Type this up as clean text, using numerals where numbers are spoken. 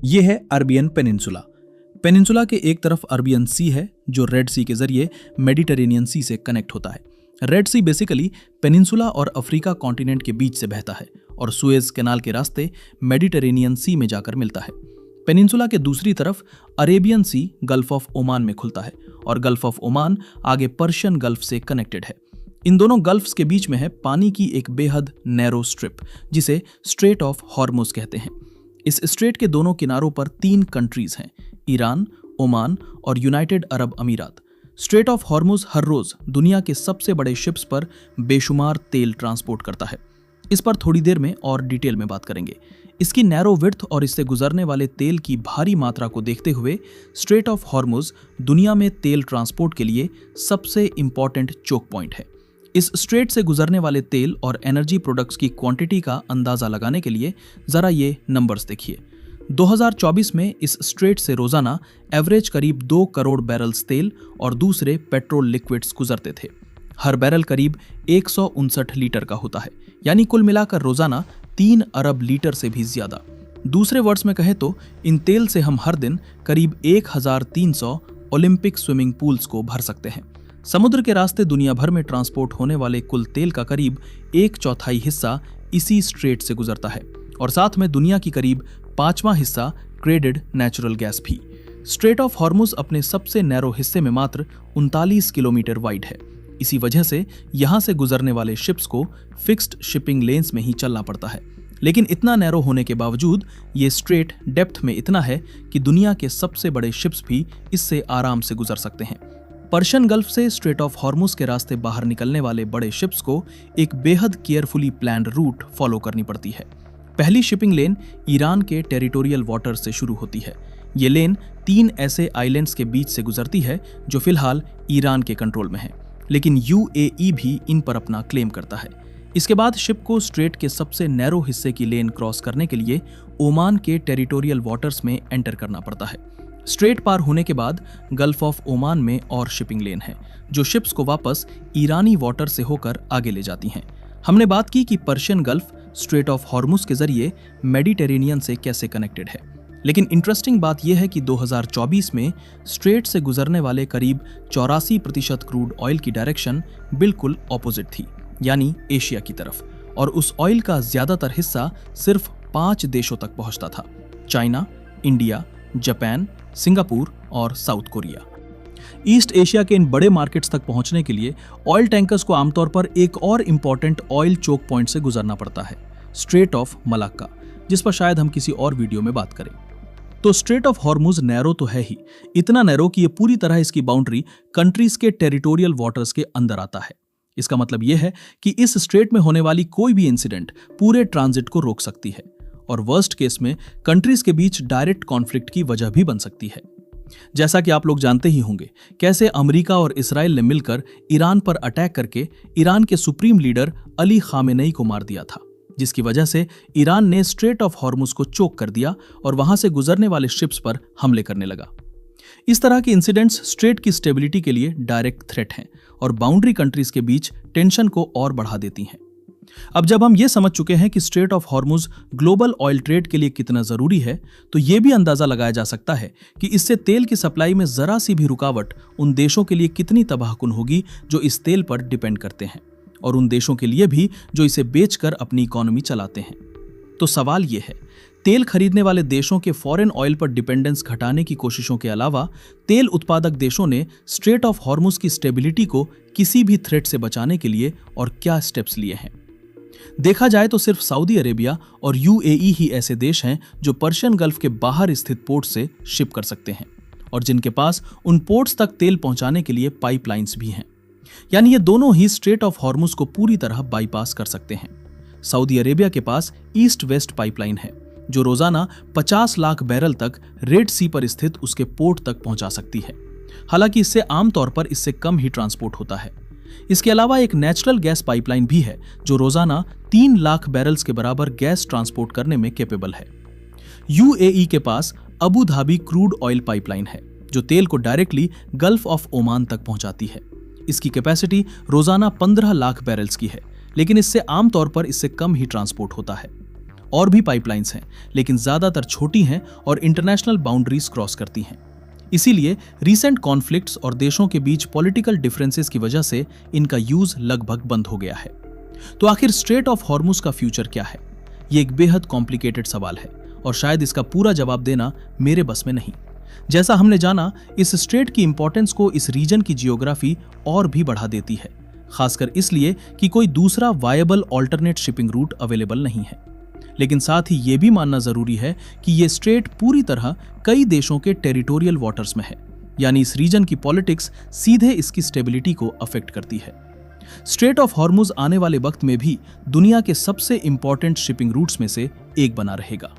ये है Arabian peninsula. Peninsula के एक तरफ अरबियन सी है जो रेड सी के जरिए मेडिटेरेनियन सी से कनेक्ट होता है। रेड सी बेसिकली पेनिनसुला और अफ्रीका कॉन्टिनेंट के बीच से बहता है और सुएज कैनाल के रास्ते मेडिटेरेनियन सी में जाकर मिलता है। पेनिनसुला के दूसरी तरफ Arabian Sea Gulf of Oman में खुलता है और गल्फ ऑफ ओमान आगे पर्शियन गल्फ से कनेक्टेड है। इन दोनों गल्फ्स के बीच में है पानी की एक बेहद नैरो स्ट्रिप जिसे स्ट्रेट ऑफ हॉर्मुज कहते हैं। इस स्ट्रेट के दोनों किनारों पर 3 कंट्रीज हैं, ईरान, ओमान और यूनाइटेड अरब अमीरात। स्ट्रेट ऑफ हॉर्मुज हर रोज दुनिया के सबसे बड़े शिप्स पर बेशुमार तेल ट्रांसपोर्ट करता है। इस पर थोड़ी देर में और डिटेल में बात करेंगे। इसकी नैरो विड्थ और इससे गुजरने वाले तेल की भारी मात्रा को देखते हुए स्ट्रेट ऑफ हॉर्मुज दुनिया में तेल ट्रांसपोर्ट के लिए सबसे इंपॉर्टेंट चोक पॉइंट है। इस स्ट्रेट से गुजरने वाले तेल और एनर्जी प्रोडक्ट्स की क्वांटिटी का अंदाजा लगाने के लिए जरा ये नंबर्स देखिए। 2024 में इस स्ट्रेट से रोजाना एवरेज करीब 2 करोड़ बैरल्स तेल और दूसरे पेट्रोल लिक्विड्स गुजरते थे। हर बैरल करीब 159 लीटर का होता है, यानी कुल मिलाकर रोजाना 3 अरब लीटर से भी ज्यादा। दूसरे वर्ड्स में कहें तो इन तेल से हम हर दिन करीब 1300 ओलंपिक स्विमिंग पूल्स को भर सकते हैं। समुद्र के रास्ते दुनिया भर में ट्रांसपोर्ट होने वाले कुल तेल का करीब 1/4 हिस्सा इसी स्ट्रेट से गुजरता है और साथ में दुनिया की करीब 5वां हिस्सा क्रेडेड नेचुरल गैस भी। स्ट्रेट ऑफ हॉर्मुज अपने सबसे नैरो हिस्से में मात्र 39 किलोमीटर वाइड है। इसी वजह से यहां से गुजरने वाले शिप्स को फिक्स्ड शिपिंग लेन्स में ही चलना पड़ता है। लेकिन इतना नैरो होने के बावजूद ये स्ट्रेट डेप्थ में इतना है कि दुनिया के सबसे बड़े शिप्स भी इससे आराम से गुजर सकते हैं। पर्शियन गल्फ से स्ट्रेट ऑफ हॉर्मुज के रास्ते बाहर निकलने वाले बड़े शिप्स को एक बेहद केयरफुली प्लान्ड रूट फॉलो करनी पड़ती है। पहली शिपिंग लेन ईरान के टेरिटोरियल वाटर से शुरू होती है। ये लेन 3 ऐसे आइलैंड्स के बीच से गुजरती है जो फिलहाल ईरान के कंट्रोल में है, लेकिन यूएई भी इन पर अपना क्लेम करता है। इसके बाद शिप को स्ट्रेट के सबसे नैरो हिस्से की लेन क्रॉस करने के लिए ओमान के टेरिटोरियल वाटर्स में एंटर करना पड़ता है। स्ट्रेट पार होने के बाद गल्फ ऑफ ओमान में और शिपिंग लेन है जो शिप्स को वापस ईरानी वाटर से होकर आगे ले जाती हैं। हमने बात की कि Persian gulf straight of Hormuz के जरिए मेडिटेरेनियन से कैसे कनेक्टेड है, लेकिन इंटरेस्टिंग बात यह है कि 2024 में स्ट्रेट से गुजरने वाले करीब 84% क्रूड ऑयल की डायरेक्शन बिल्कुल ऑपोजिट थी, यानी एशिया की तरफ, और उस ऑयल का ज्यादातर हिस्सा सिर्फ 5 देशों तक पहुंचता था: चाइना, इंडिया, जापान, सिंगापुर और साउथ कोरिया। ईस्ट एशिया के इन बड़े मार्केट्स तक पहुंचने के लिए ऑयल टैंकर्स को आमतौर पर एक और इंपॉर्टेंट ऑयल चोक पॉइंट से गुजरना पड़ता है, स्ट्रेट ऑफ मलाक्का, जिस पर शायद हम किसी और वीडियो में बात करें। तो स्ट्रेट ऑफ हॉर्मुज नैरो तो है ही, इतना नैरो कि ये पूरी तरह इसकी बाउंड्री कंट्रीज के टेरिटोरियल वाटर्स के अंदर आता है। इसका मतलब यह है कि इस स्ट्रेट में होने वाली कोई भी इंसिडेंट पूरे ट्रांजिट को रोक सकती है और वर्स्ट केस में कंट्रीज के बीच डायरेक्ट कॉन्फ्लिक्ट की वजह भी बन सकती है। जैसा कि आप लोग जानते ही होंगे कैसे अमेरिका और इस्राएल ने मिलकर ईरान पर अटैक करके ईरान के सुप्रीम लीडर अली खामेनेई को मार दिया था, जिसकी वजह से ईरान ने स्ट्रेट ऑफ हॉर्मुज को चोक कर दिया और वहां से गुजरने वाले शिप्स पर हमले करने लगा। इस तरह के इंसिडेंट्स स्ट्रेट की स्टेबिलिटी के लिए डायरेक्ट थ्रेट हैं और बाउंड्री कंट्रीज के बीच टेंशन को और बढ़ा देती हैं। अब जब हम ये समझ चुके हैं कि straight of Hormuz global oil trade के लिए कितना जरूरी है, तो ये भी अंदाजा लगाया जा सकता है कि इससे तेल की सप्लाई में जरा सी भी रुकावट उन देशों के लिए कितनी तबाहकुन होगी जो इस तेल पर डिपेंड करते हैं, और उन देशों के लिए भी जो इसे बेचकर अपनी इकोनॉमी चलाते हैं। तो सवाल ये है, तेल खरीदने वाले देशों के फॉरेन ऑयल पर डिपेंडेंस घटाने की कोशिशों के अलावा तेल उत्पादक देशों ने स्ट्रेट ऑफ हॉर्मुज की स्टेबिलिटी को किसी भी थ्रेट से बचाने के लिए और क्या स्टेप्स लिए हैं? देखा जाए तो सिर्फ सऊदी अरेबिया और यूएई ही ऐसे देश हैं जो पर्शियन गल्फ के बाहर स्थित पोर्ट से शिप कर सकते हैं और जिनके पास उन पोर्ट्स तक तेल पहुंचाने के लिए पाइपलाइंस भी हैं। यानी ये दोनों ही स्ट्रेट ऑफ हॉर्मुज को पूरी तरह बाईपास कर सकते हैं। सऊदी अरेबिया के पास ईस्ट वेस्ट पाइपलाइन है जो रोजाना 50 लाख बैरल तक रेड सी पर स्थित उसके पोर्ट तक पहुंचा सकती है। हालांकि इससे आमतौर पर इससे कम ही ट्रांसपोर्ट होता है। इसके अलावा एक नेचुरल गैस पाइपलाइन भी है जो रोजाना 3 लाख बैरल्स के बराबर गैस ट्रांसपोर्ट करने में कैपेबल है। यूएई के पास Abu Dhabi crude oil pipeline है जो तेल को डायरेक्टली गल्फ ऑफ ओमान तक पहुंचाती है। इसकी कैपेसिटी रोजाना 15 लाख बैरल्स की है, लेकिन इससे आमतौर पर इससे कम ही ट्रांसपोर्ट होता है। और भी पाइपलाइंस हैं, लेकिन ज्यादातर छोटी हैं और इंटरनेशनल बाउंड्रीज क्रॉस करती हैं। इसीलिए रीसेंट कॉन्फ्लिक्ट्स और देशों के बीच पॉलिटिकल डिफरेंसेस की वजह से इनका यूज लगभग बंद हो गया है। तो आखिर स्ट्रेट ऑफ हॉर्मुज का फ्यूचर क्या है? ये एक बेहद कॉम्प्लिकेटेड सवाल है और शायद इसका पूरा जवाब देना मेरे बस में नहीं। जैसा हमने जाना, इस स्ट्रेट की इंपॉर्टेंस को इस रीजन की जियोग्राफी और भी बढ़ा देती है, खासकर इसलिए कि कोई दूसरा viable alternate shipping root available नहीं है। लेकिन साथ ही ये भी मानना जरूरी है कि ये स्ट्रेट पूरी तरह कई देशों के टेरिटोरियल वाटर्स में है, यानी इस रीजन की पॉलिटिक्स सीधे इसकी स्टेबिलिटी को अफेक्ट करती है। स्ट्रेट ऑफ हॉर्मुज आने वाले वक्त में भी दुनिया के सबसे इंपॉर्टेंट शिपिंग रूट्स में से एक बना रहेगा।